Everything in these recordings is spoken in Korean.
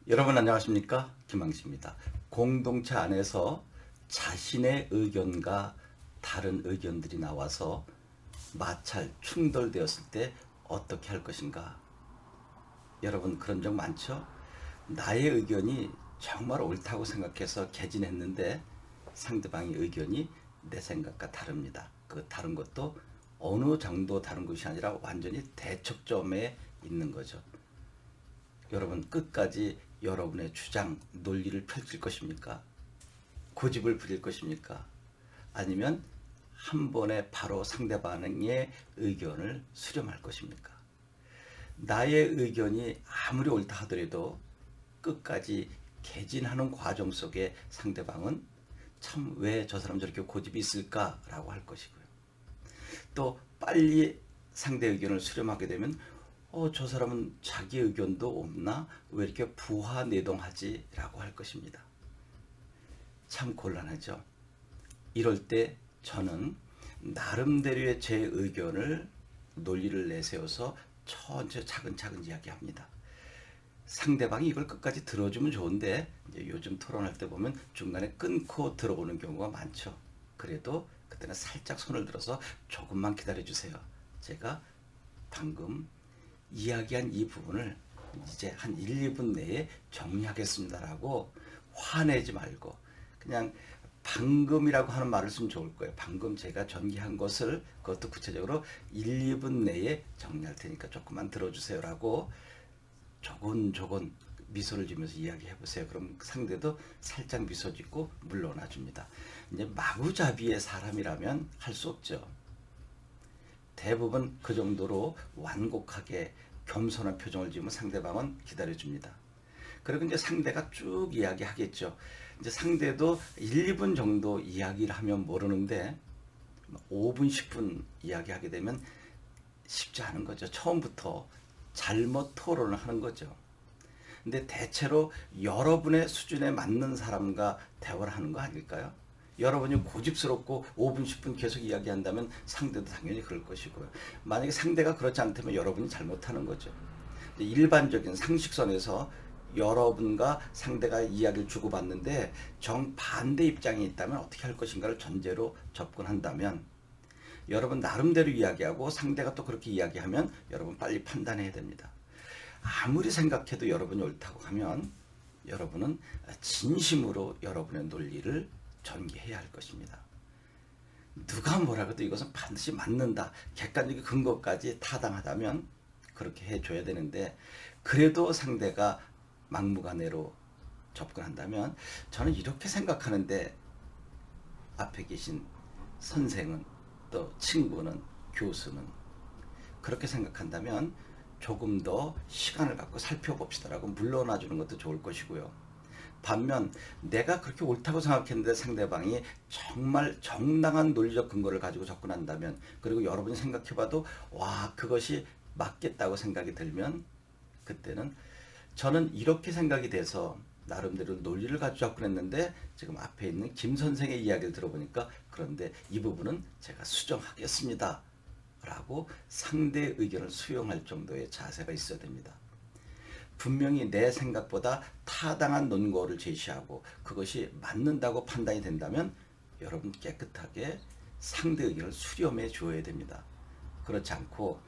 여러분 안녕하십니까? 김항식입니다. 공동체 안에서 자신의 의견과 다른 의견들이 나와서 마찰, 충돌되었을 때 어떻게 할 것인가? 여러분 그런 적 많죠? 나의 의견이 정말 옳다고 생각해서 개진했는데 상대방의 의견이 내 생각과 다릅니다. 그 다른 것도 어느 정도 다른 것이 아니라 완전히 대척점에 있는 거죠. 여러분 끝까지 여러분의 주장, 논리를 펼칠 것입니까? 고집을 부릴 것입니까? 아니면 한 번에 바로 상대방의 의견을 수렴할 것입니까? 나의 의견이 아무리 옳다 하더라도 끝까지 개진하는 과정 속에 상대방은 참 왜 저 사람 저렇게 고집이 있을까라고 할 것이고요. 또 빨리 상대 의견을 수렴하게 되면 저 사람은 자기 의견도 없나? 왜 이렇게 부하내동하지? 라고 할 것입니다. 참 곤란하죠. 이럴 때 저는 나름대로의 제 의견을 논리를 내세워서 천천히 차근차근 이야기합니다. 상대방이 이걸 끝까지 들어주면 좋은데 이제 요즘 토론할 때 보면 중간에 끊고 들어오는 경우가 많죠. 그래도 그때는 살짝 손을 들어서 조금만 기다려주세요. 제가 방금 이야기한 이 부분을 이제 한 1, 2분 내에 정리하겠습니다라고 화내지 말고 그냥 방금이라고 하는 말을 쓰면 좋을 거예요. 방금 제가 전개한 것을 그것도 구체적으로 1, 2분 내에 정리할 테니까 조금만 들어주세요라고 조곤조곤 미소를 지면서 이야기해 보세요. 그럼 상대도 살짝 미소 짓고 물러나 줍니다. 이제 마구잡이의 사람이라면 할 수 없죠. 대부분 그 정도로 완곡하게 겸손한 표정을 지으면 상대방은 기다려줍니다. 그리고 이제 상대가 쭉 이야기하겠죠. 이제 상대도 1, 2분 정도 이야기를 하면 모르는데 5분, 10분 이야기하게 되면 쉽지 않은 거죠. 처음부터 잘못 토론을 하는 거죠. 근데 대체로 여러분의 수준에 맞는 사람과 대화를 하는 거 아닐까요? 여러분이 고집스럽고 5분, 10분 계속 이야기한다면 상대도 당연히 그럴 것이고요. 만약에 상대가 그렇지 않다면 여러분이 잘못하는 거죠. 일반적인 상식선에서 여러분과 상대가 이야기를 주고받는데 정반대 입장이 있다면 어떻게 할 것인가를 전제로 접근한다면 여러분 나름대로 이야기하고 상대가 또 그렇게 이야기하면 여러분 빨리 판단해야 됩니다. 아무리 생각해도 여러분이 옳다고 하면 여러분은 진심으로 여러분의 논리를 전개해야 할 것입니다. 누가 뭐라고 해도 이것은 반드시 맞는다. 객관적인 근거까지 타당하다면 그렇게 해줘야 되는데 그래도 상대가 막무가내로 접근한다면 저는 이렇게 생각하는데 앞에 계신 선생은 또 친구는 교수는 그렇게 생각한다면 조금 더 시간을 갖고 살펴봅시다라고 물러나 주는 것도 좋을 것이고요. 반면 내가 그렇게 옳다고 생각했는데 상대방이 정말 정당한 논리적 근거를 가지고 접근한다면 그리고 여러분이 생각해봐도 와 그것이 맞겠다고 생각이 들면 그때는 저는 이렇게 생각이 돼서 나름대로 논리를 가지고 접근했는데 지금 앞에 있는 김 선생의 이야기를 들어보니까 그런데 이 부분은 제가 수정하겠습니다 라고 상대의 의견을 수용할 정도의 자세가 있어야 됩니다. 분명히 내 생각보다 타당한 논거를 제시하고 그것이 맞는다고 판단이 된다면 여러분 깨끗하게 상대의 의견을 수렴해 주어야 됩니다. 그렇지 않고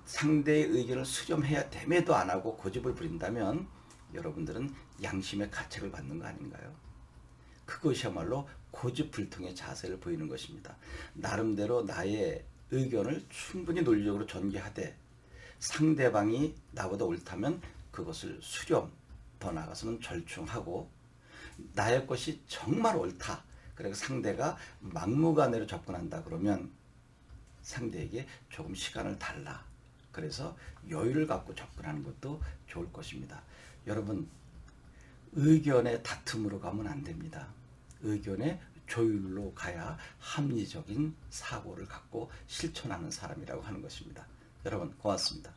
상대의 의견을 수렴해야 됨에도 안 하고 고집을 부린다면 여러분들은 양심의 가책을 받는 거 아닌가요? 그것이야말로 고집불통의 자세를 보이는 것입니다. 나름대로 나의 의견을 충분히 논리적으로 전개하되 상대방이 나보다 옳다면 그것을 수렴, 더 나아가서는 절충하고 나의 것이 정말 옳다. 그리고 상대가 막무가내로 접근한다 그러면 상대에게 조금 시간을 달라. 그래서 여유를 갖고 접근하는 것도 좋을 것입니다. 여러분 의견의 다툼으로 가면 안 됩니다. 의견의 조율로 가야 합리적인 사고를 갖고 실천하는 사람이라고 하는 것입니다. 여러분 고맙습니다.